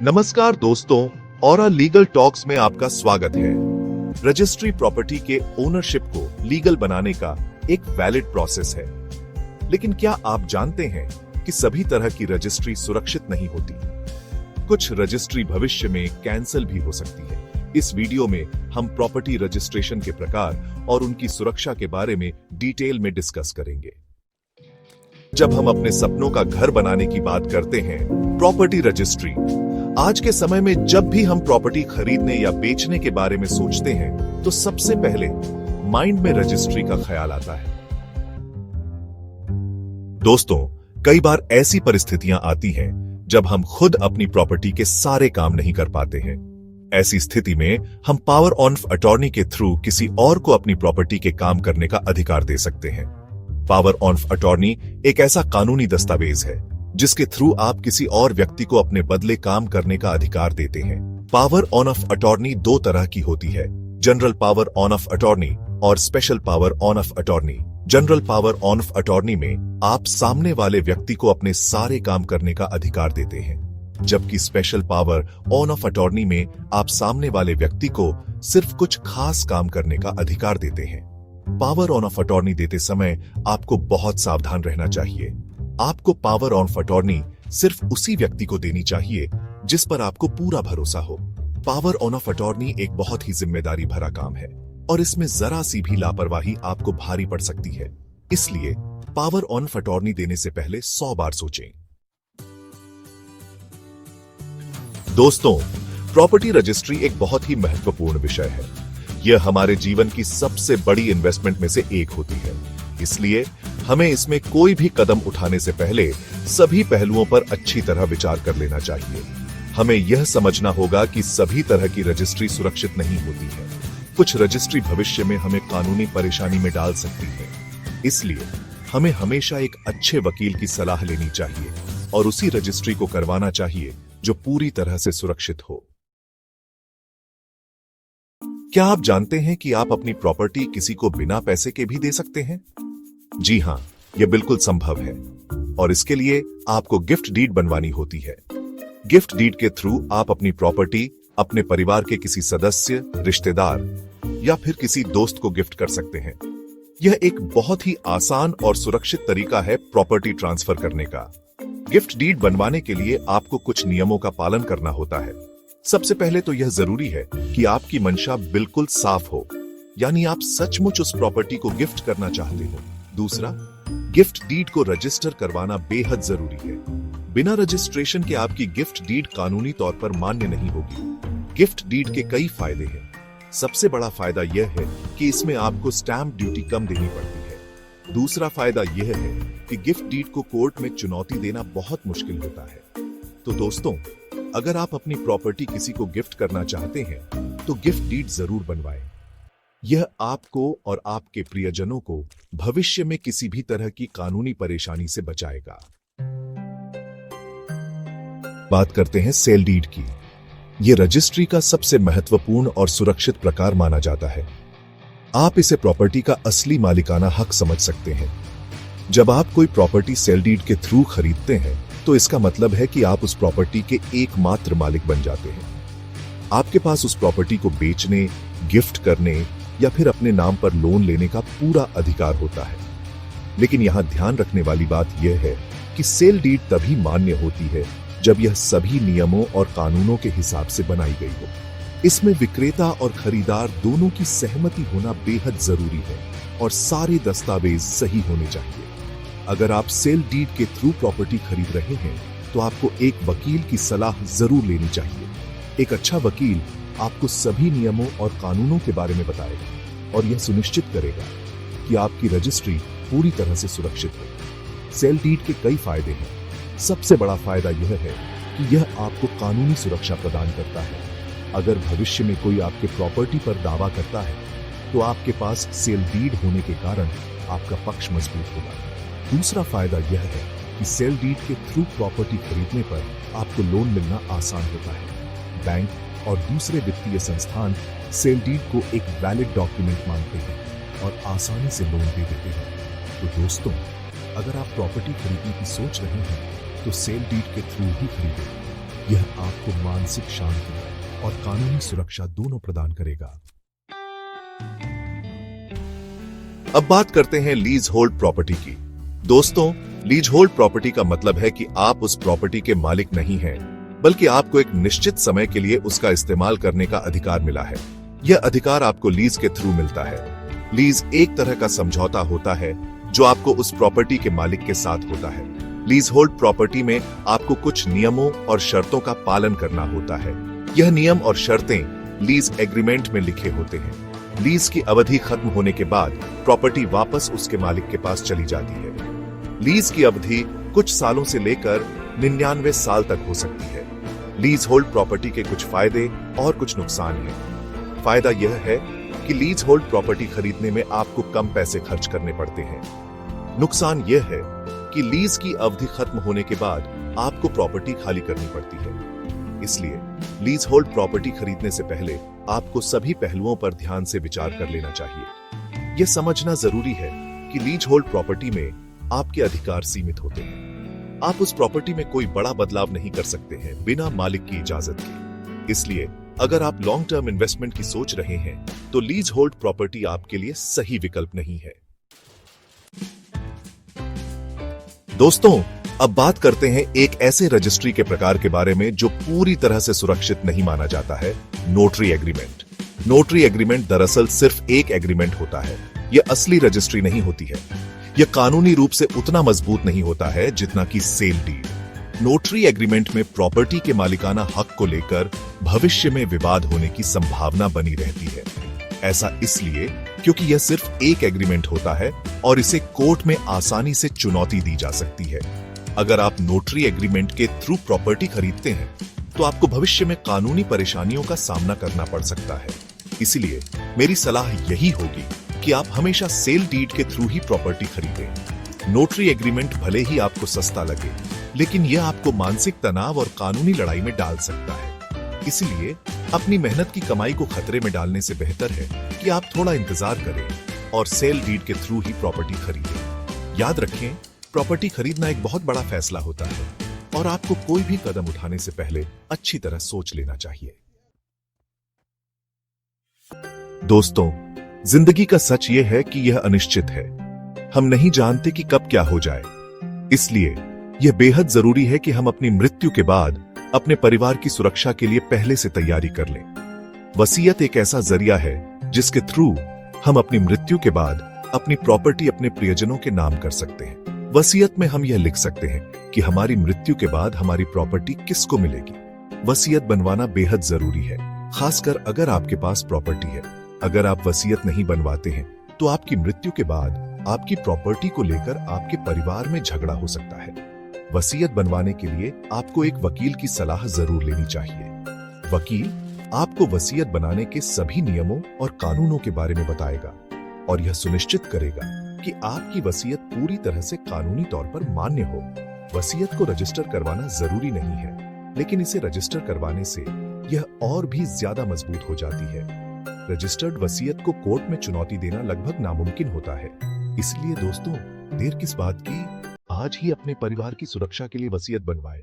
नमस्कार दोस्तों, औरा legal talks में आपका स्वागत है। रजिस्ट्री प्रॉपर्टी के ओनरशिप को लीगल बनाने का एक वैलिड प्रोसेस है, लेकिन क्या आप जानते हैं कि सभी तरह की रजिस्ट्री सुरक्षित नहीं होती। कुछ रजिस्ट्री भविष्य में कैंसिल भी हो सकती है। इस वीडियो में हम प्रॉपर्टी रजिस्ट्रेशन के प्रकार और उनकी सुरक्षा के बारे में डिटेल में डिस्कस करेंगे। जब हम अपने सपनों का घर बनाने की बात करते हैं, प्रॉपर्टी रजिस्ट्री, आज के समय में जब भी हम प्रॉपर्टी खरीदने या बेचने के बारे में सोचते हैं तो सबसे पहले माइंड में रजिस्ट्री का ख्याल आता है। दोस्तों, कई बार ऐसी परिस्थितियां आती हैं जब हम खुद अपनी प्रॉपर्टी के सारे काम नहीं कर पाते हैं। ऐसी स्थिति में हम पावर ऑफ अटॉर्नी के थ्रू किसी और को अपनी प्रॉपर्टी के काम करने का अधिकार दे सकते हैं। पावर ऑफ अटॉर्नी एक ऐसा कानूनी दस्तावेज है जिसके थ्रू आप किसी और व्यक्ति को अपने बदले काम करने का अधिकार देते हैं। पावर ऑफ अटॉर्नी दो तरह की होती है, जनरल पावर ऑफ अटॉर्नी और special power of attorney. General power of attorney में आप सामने वाले व्यक्ति को अपने सारे काम करने का अधिकार देते हैं, जबकि स्पेशल पावर ऑफ अटॉर्नी में आप सामने वाले व्यक्ति को सिर्फ कुछ खास काम करने का अधिकार देते हैं। पावर ऑफ अटॉर्नी देते समय आपको बहुत सावधान रहना चाहिए। आपको पावर ऑफ अटॉर्नी सिर्फ उसी व्यक्ति को देनी चाहिए जिस पर आपको पूरा भरोसा हो। पावर ऑफ अटॉर्नी एक बहुत ही जिम्मेदारी भरा काम है और इसमें जरा सी भी लापरवाही आपको भारी पड़ सकती है। इसलिए पावर ऑफ अटॉर्नी देने से पहले 100 बार सोचें। दोस्तों, प्रॉपर्टी रजिस्ट्री एक बहुत ही महत्वपूर्ण विषय है। यह हमारे जीवन की सबसे बड़ी इन्वेस्टमेंट में से एक होती है, इसलिए हमें इसमें कोई भी कदम उठाने से पहले सभी पहलुओं पर अच्छी तरह विचार कर लेना चाहिए। हमें यह समझना होगा कि सभी तरह की रजिस्ट्री सुरक्षित नहीं होती है। कुछ रजिस्ट्री भविष्य में हमें कानूनी परेशानी में डाल सकती है, इसलिए हमें हमेशा एक अच्छे वकील की सलाह लेनी चाहिए और उसी रजिस्ट्री को करवाना चाहिए जो पूरी तरह से सुरक्षित हो। क्या आप जानते हैं कि आप अपनी प्रॉपर्टी किसी को बिना पैसे के भी दे सकते हैं? जी हां, यह बिल्कुल संभव है और इसके लिए आपको गिफ्ट डीड बनवानी होती है। गिफ्ट डीड के थ्रू आप अपनी प्रॉपर्टी अपने परिवार के किसी सदस्य, रिश्तेदार या फिर किसी दोस्त को गिफ्ट कर सकते हैं। यह एक बहुत ही आसान और सुरक्षित तरीका है प्रॉपर्टी ट्रांसफर करने का। गिफ्ट डीड बनवाने के लिए आपको कुछ नियमों का पालन करना होता है। सबसे पहले तो यह जरूरी है कि आपकी मंशा बिल्कुल साफ हो, यानी आप सचमुच उस प्रॉपर्टी को गिफ्ट करना चाहते हो। दूसरा, गिफ्ट डीड को रजिस्टर करवाना बेहद जरूरी है। बिना रजिस्ट्रेशन के आपकी गिफ्ट डीड कानूनी तौर पर मान्य नहीं होगी। गिफ्ट डीड के कई फायदे हैं। सबसे बड़ा फायदा यह है कि इसमें आपको स्टैंप ड्यूटी कम देनी पड़ती है। दूसरा फायदा यह है कि गिफ्ट डीड को कोर्ट में चुनौती देना बहुत मुश्किल होता है। तो दोस्तों, अगर आप अपनी प्रॉपर्टी किसी को गिफ्ट करना चाहते हैं तो गिफ्ट डीड जरूर बनवाएं। यह आपको और आपके प्रियजनों को भविष्य में किसी भी तरह की कानूनी परेशानी से बचाएगा। बात करते हैं सेल डीड की। यह रजिस्ट्री का सबसे महत्वपूर्ण और सुरक्षित प्रकार माना जाता है। आप इसे प्रॉपर्टी का असली मालिकाना हक समझ सकते हैं। जब आप कोई प्रॉपर्टी सेल डीड के थ्रू खरीदते हैं तो इसका मतलब है कि आप उस प्रॉपर्टी के एकमात्र मालिक बन जाते हैं। आपके पास उस प्रॉपर्टी को बेचने, गिफ्ट करने या फिर अपने नाम पर लोन लेने का पूरा अधिकार होता है। लेकिन यहां ध्यान रखने वाली बात यह है कि सेल डीड तभी मान्य होती है जब यह सभी नियमों और कानूनों के हिसाब से बनाई गई हो। इसमें विक्रेता और खरीदार दोनों की सहमति होना बेहद जरूरी है और सारे दस्तावेज सही होने चाहिए। अगर आप सेल डीड के थ्रू प्रॉपर्टी खरीद रहे हैं तो आपको एक वकील की सलाह जरूर लेनी चाहिए। एक अच्छा वकील आपको सभी नियमों और कानूनों के बारे में बताएगा और यह सुनिश्चित करेगा कि आपकी रजिस्ट्री पूरी तरह से सुरक्षित हो। सेल डीड के कई फायदे हैं। सबसे बड़ा फायदा यह है कि यह आपको कानूनी सुरक्षा प्रदान करता है। अगर भविष्य में कोई आपके प्रॉपर्टी पर दावा करता है तो आपके पास सेल डीड होने के कारण आपका पक्ष मजबूत होगा। दूसरा फायदा यह है कि सेल डीड के थ्रू प्रॉपर्टी खरीदने पर आपको लोन मिलना आसान होता है। बैंक और दूसरे वित्तीय संस्थान सेल डीड को एक वैलिड डॉक्यूमेंट मानते हैं और आसानी से लोन दे देते हैं। तो दोस्तों, अगर आप प्रॉपर्टी खरीदने की सोच रहे हैं तो सेल डीड के थ्रू ही खरीदें। यह आपको मानसिक शांति और कानूनी सुरक्षा दोनों प्रदान करेगा। अब बात करते हैं लीज होल्ड प्रॉपर्टी की। दोस्तों, लीज होल्ड प्रॉपर्टी का मतलब है कि आप उस प्रॉपर्टी के मालिक नहीं हैं, बल्कि आपको एक निश्चित समय के लिए उसका इस्तेमाल करने का अधिकार मिला है। यह अधिकार आपको लीज के थ्रू मिलता है। लीज एक तरह का समझौता होता है जो आपको उस प्रॉपर्टी के मालिक के साथ होता है। लीज होल्ड प्रॉपर्टी में आपको कुछ नियमों और शर्तों का पालन करना होता है। यह नियम और शर्तें लीज एग्रीमेंट में लिखे होते हैं। लीज की अवधि खत्म होने के बाद प्रॉपर्टी वापस उसके मालिक के पास चली जाती है। लीज की अवधि कुछ सालों से लेकर 99 साल तक हो सकती है। लीज होल्ड प्रॉपर्टी के कुछ फायदे और कुछ नुकसान हैं। फायदा यह है कि लीज होल्ड प्रॉपर्टी खरीदने में आपको कम पैसे खर्च करने पड़ते हैं। नुकसान यह है कि लीज की अवधि खत्म होने के बाद आपको प्रॉपर्टी खाली करनी पड़ती है। इसलिए लीज होल्ड प्रॉपर्टी खरीदने से पहले आपको सभी पहलुओं पर ध्यान से विचार कर लेना चाहिए। यह समझना जरूरी है कि लीज होल्ड प्रॉपर्टी में आपके अधिकार सीमित होते हैं। आप उस प्रॉपर्टी में कोई बड़ा बदलाव नहीं कर सकते हैं बिना मालिक की इजाजत के। इसलिए अगर आप लॉन्ग टर्म इन्वेस्टमेंट की सोच रहे हैं तो लीज होल्ड प्रॉपर्टी आपके लिए सही विकल्प नहीं है। दोस्तों, अब बात करते हैं एक ऐसे रजिस्ट्री के प्रकार के बारे में जो पूरी तरह से सुरक्षित नहीं माना जाता है, नोटरी एग्रीमेंट। नोटरी एग्रीमेंट दरअसल सिर्फ एक एग्रीमेंट होता है। यह असली रजिस्ट्री नहीं होती है। यह कानूनी रूप से उतना मजबूत नहीं होता है जितना कि सेल डीड। नोटरी एग्रीमेंट में प्रॉपर्टी के मालिकाना हक को लेकर भविष्य में विवाद होने की संभावना बनी रहती है। ऐसा इसलिए क्योंकि यह सिर्फ एक एग्रीमेंट होता है और इसे कोर्ट में आसानी से चुनौती दी जा सकती है। अगर आप नोटरी एग्रीमेंट के थ्रू प्रॉपर्टी खरीदते हैं तो आपको भविष्य में कानूनी परेशानियों का सामना करना पड़ सकता है। इसलिए मेरी सलाह यही होगी कि आप हमेशा सेल डीड के थ्रू ही प्रॉपर्टी खरीदें। नोटरी एग्रीमेंट भले ही आपको सस्ता लगे, लेकिन यह आपको मानसिक तनाव और कानूनी लड़ाई में डाल सकता है। इसलिए अपनी मेहनत की कमाई को खतरे में डालने से बेहतर है कि आप थोड़ा इंतजार करें और सेल डीड के थ्रू ही प्रॉपर्टी खरीदें। याद रखें, प्रॉपर्टी खरीदना एक बहुत बड़ा फैसला होता है और आपको कोई भी कदम उठाने से पहले अच्छी तरह सोच लेना चाहिए। दोस्तों, जिंदगी का सच यह है कि यह अनिश्चित है। हम नहीं जानते कि कब क्या हो जाए। इसलिए यह बेहद जरूरी है कि हम अपनी मृत्यु के बाद अपने परिवार की सुरक्षा के लिए पहले से तैयारी कर लें। वसीयत एक ऐसा जरिया है जिसके थ्रू हम अपनी मृत्यु के बाद अपनी प्रॉपर्टी अपने प्रियजनों के नाम कर सकते हैं। वसीयत में हम यह लिख सकते हैं कि हमारी मृत्यु के बाद हमारी प्रॉपर्टी किसको मिलेगी। वसीयत बनवाना बेहद जरूरी है, खासकर अगर आपके पास प्रॉपर्टी है। अगर आप वसीयत नहीं बनवाते हैं तो आपकी मृत्यु के बाद आपकी प्रॉपर्टी को लेकर आपके परिवार में झगड़ा हो सकता है। वसीयत बनवाने के लिए आपको एक वकील की सलाह जरूर लेनी चाहिए। वकील आपको वसीयत बनाने के सभी नियमों और कानूनों के बारे में बताएगा और यह सुनिश्चित करेगा कि आपकी वसीयत पूरी तरह से कानूनी तौर पर मान्य हो। वसीयत को रजिस्टर करवाना जरूरी नहीं है, लेकिन इसे रजिस्टर करवाने से यह और भी ज्यादा मजबूत हो जाती है। रजिस्टर्ड वसीयत को कोर्ट में चुनौती देना लगभग नामुमकिन होता है। इसलिए दोस्तों, देर किस बात की, आज ही अपने परिवार की सुरक्षा के लिए वसीयत बनवाएं।